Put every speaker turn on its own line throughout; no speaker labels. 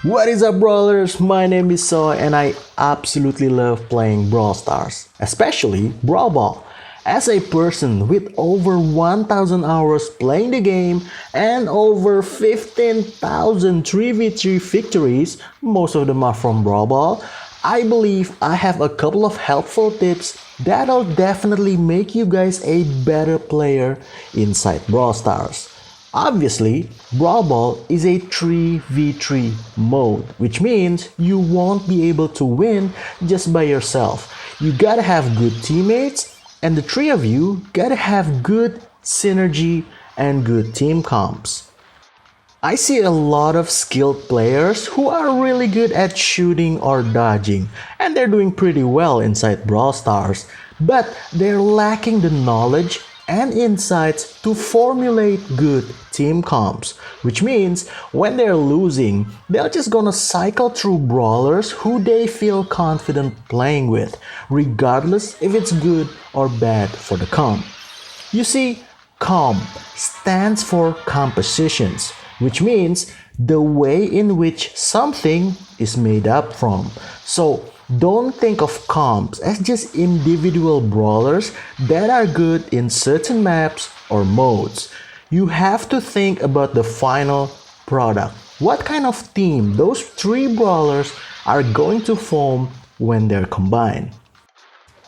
What is up, Brawlers? My name is Soy and I absolutely love playing Brawl Stars, especially Brawl Ball. As a person with over 1,000 hours playing the game and over 15,000 3v3 victories, most of them are from Brawl Ball, I believe I have a couple of helpful tips that'll definitely make you guys a better player inside Brawl Stars. Obviously, Brawl Ball is a 3v3 mode, which means you won't be able to win just by yourself. You gotta have good teammates, and the three of you gotta have good synergy and good team comps. I see a lot of skilled players who are really good at shooting or dodging, and they're doing pretty well inside Brawl Stars, but they're lacking the knowledge and insights to formulate good team comps, which means when they're losing, they're just gonna cycle through brawlers who they feel confident playing with, regardless if it's good or bad for the comp. You see, comp stands for compositions, which means the way in which something is made up from. So don't think of comps as just individual brawlers that are good in certain maps or modes. You have to think about the final product. What kind of team those three brawlers are going to form when they're combined.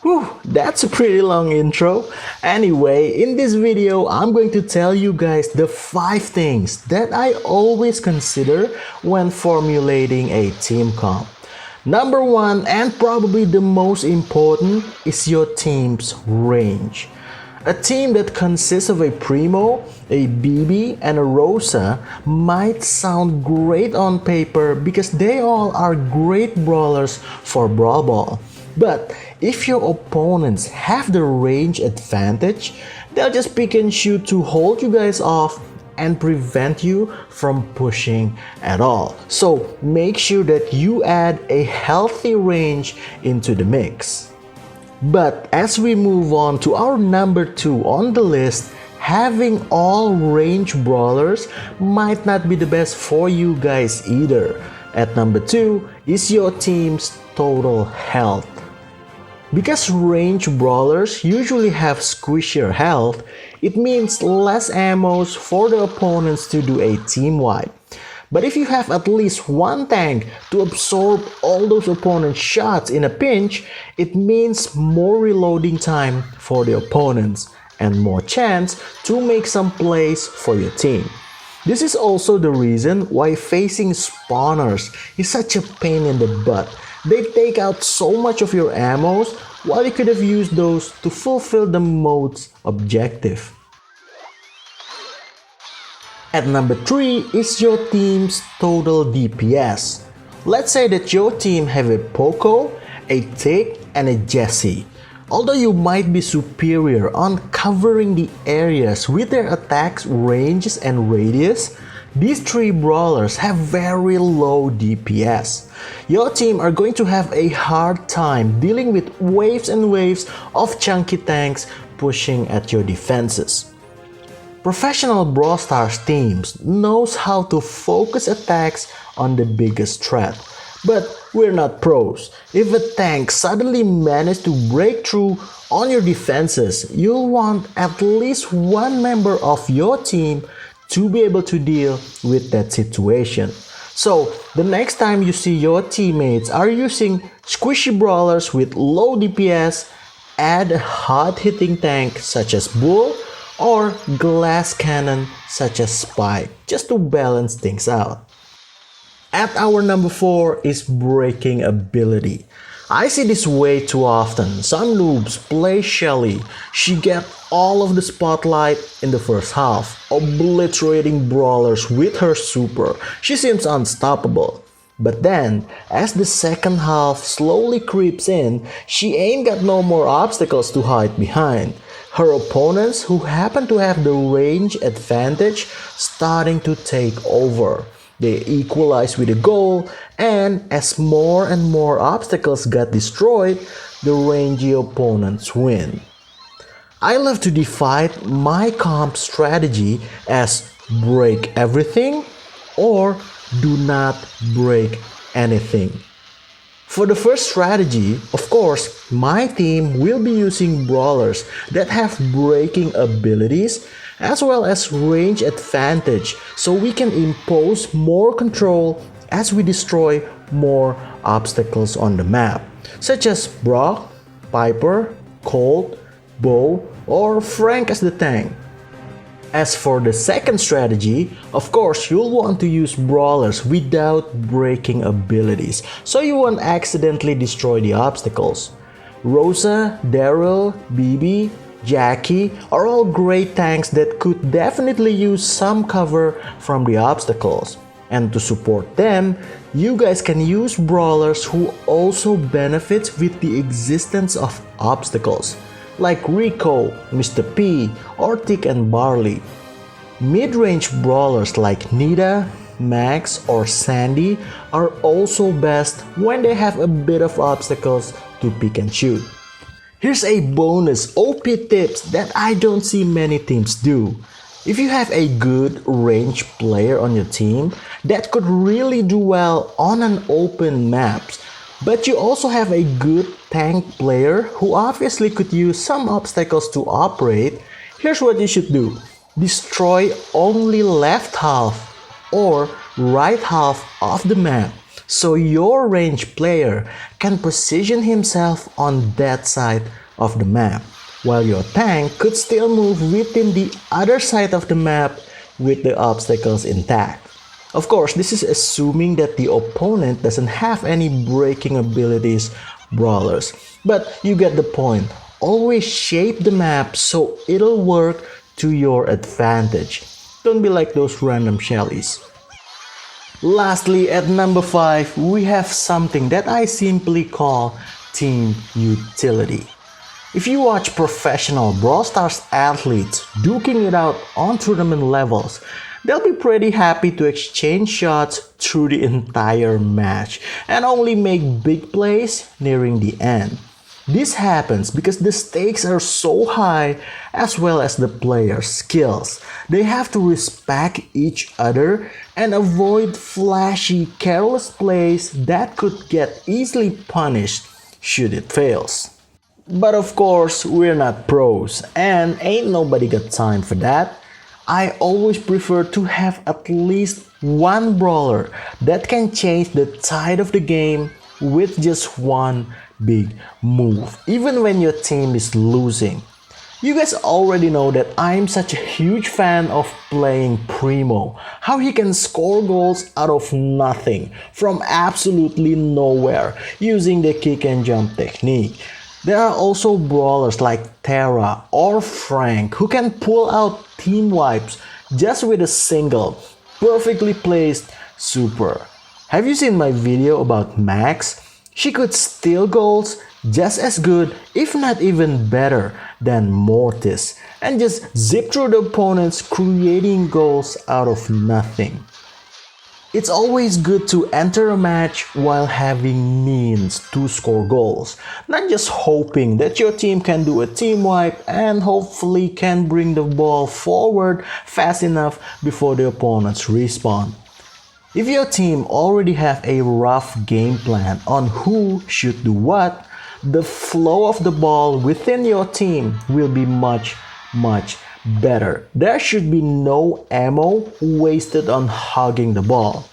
Whew, that's a pretty long intro. Anyway, in this video, I'm going to tell you guys the 5 things that I always consider when formulating a team comp. Number 1, and probably the most important, is your team's range. A team that consists of a Primo, a BB, and a Rosa might sound great on paper because they all are great brawlers for Brawl Ball. But if your opponents have the range advantage, they'll just pick and shoot to hold you guys off and prevent you from pushing at all. So make sure that you add a healthy range into the mix. But as we move on to our number 2 on the list, having all range brawlers might not be the best for you guys either. At number 2 is your team's total health. Because range brawlers usually have squishier health, it means less ammos for the opponents to do a team wipe. But if you have at least one tank to absorb all those opponents' shots in a pinch, it means more reloading time for the opponents and more chance to make some plays for your team. This is also the reason why facing spawners is such a pain in the butt. They take out so much of your ammos while you could have used those to fulfill the mode's objective. At number 3 is your team's total DPS. Let's say that your team have a Poco, a Tick, and a Jessie. Although you might be superior on covering the areas with their attacks, ranges, and radius, these 3 brawlers have very low DPS. Your team are going to have a hard time dealing with waves and waves of chunky tanks pushing at your defenses. Professional Brawl Stars teams knows how to focus attacks on the biggest threat. But we're not pros. If a tank suddenly manages to break through on your defenses, you'll want at least one member of your team to be able to deal with that situation. So the next time you see your teammates are using squishy brawlers with low DPS, add a hard-hitting tank such as Bull or glass cannon such as Spike, just to balance things out. At our number 4 is breaking ability. I see this way too often. Some noobs play Shelly. She gets all of the spotlight in the first half, obliterating brawlers with her super. She seems unstoppable. But then, as the second half slowly creeps in, she ain't got no more obstacles to hide behind. Her opponents, who happen to have the range advantage, starting to take over. They equalize with a goal, and as more and more obstacles got destroyed, the rangy opponents win. I love to define my comp strategy as break everything or do not break anything. For the first strategy, of course, my team will be using brawlers that have breaking abilities as well as range advantage, so we can impose more control as we destroy more obstacles on the map, such as Brock, Piper, Colt, Bo, or Frank as the tank. As for the second strategy, of course you'll want to use brawlers without breaking abilities, so you won't accidentally destroy the obstacles. Rosa, Daryl, Bibi, Jackie are all great tanks that could definitely use some cover from the obstacles. And to support them, you guys can use brawlers who also benefit with the existence of obstacles, like Rico, Mr. P, or Tick and Barley. Mid-range brawlers like Nita, Max, or Sandy are also best when they have a bit of obstacles to pick and shoot. Here's a bonus OP tips that I don't see many teams do. If you have a good range player on your team that could really do well on an open maps, but you also have a good tank player who obviously could use some obstacles to operate, here's what you should do. Destroy only left half or right half of the map, so your range player can position himself on that side of the map, while your tank could still move within the other side of the map with the obstacles intact. Of course, this is assuming that the opponent doesn't have any breaking abilities brawlers, but you get the point. Always shape the map so it'll work to your advantage. Don't be like those random shellies. Lastly, at number 5, we have something that I simply call team utility. If you watch professional Brawl Stars athletes duking it out on tournament levels, they'll be pretty happy to exchange shots through the entire match and only make big plays nearing the end. This happens because the stakes are so high as well as the players' skills. They have to respect each other and avoid flashy, careless plays that could get easily punished should it fails. But of course, we're not pros and ain't nobody got time for that. I always prefer to have at least one brawler that can change the tide of the game with just one big move, even when your team is losing. You guys already know that I'm such a huge fan of playing Primo, how he can score goals out of nothing, from absolutely nowhere, using the kick and jump technique. There are also brawlers like Terra or Frank who can pull out team wipes just with a single, perfectly placed super. Have you seen my video about Max? She could steal goals just as good, if not even better, than Mortis, and just zip through the opponents, creating goals out of nothing. It's always good to enter a match while having means to score goals, not just hoping that your team can do a team wipe and hopefully can bring the ball forward fast enough before the opponents respawn. If your team already have a rough game plan on who should do what, the flow of the ball within your team will be much better. There should be no ammo wasted on hugging the ball.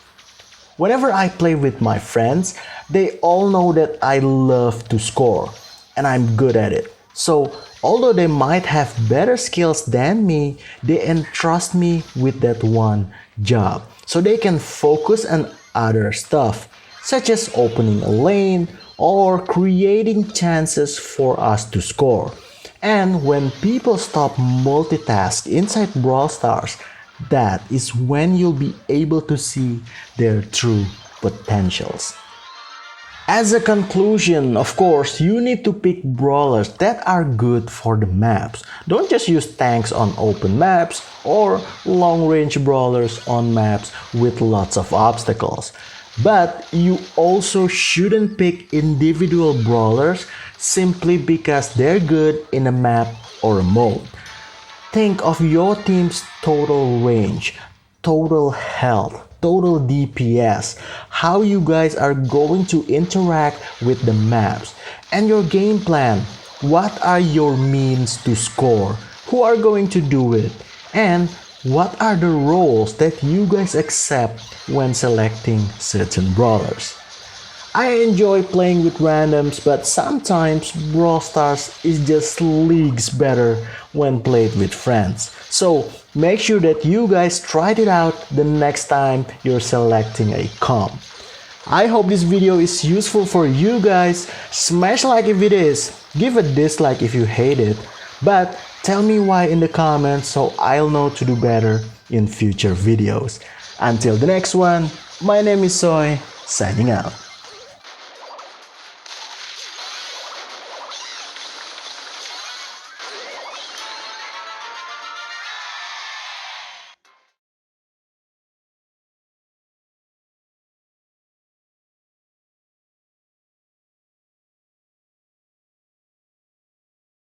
Whenever I play with my friends, they all know that I love to score, and I'm good at it. So, although they might have better skills than me, they entrust me with that one job, so they can focus on other stuff, such as opening a lane or creating chances for us to score. And when people stop multitask inside Brawl Stars, that is when you'll be able to see their true potentials. As a conclusion, of course, you need to pick brawlers that are good for the maps. Don't just use tanks on open maps or long-range brawlers on maps with lots of obstacles. But you also shouldn't pick individual brawlers simply because they're good in a map or a mode. Think of your team's total range, total health, total DPS, how you guys are going to interact with the maps, and your game plan. What are your means to score? Who are going to do it? And what are the roles that you guys accept when selecting certain brawlers? I enjoy playing with randoms, but sometimes Brawl Stars is just leagues better when played with friends. So make sure that you guys tried it out the next time you're selecting a comp. I hope this video is useful for you guys. Smash like if it is, give a dislike if you hate it, but tell me why in the comments so I'll know to do better in future videos. Until the next one, my name is Soy, signing out.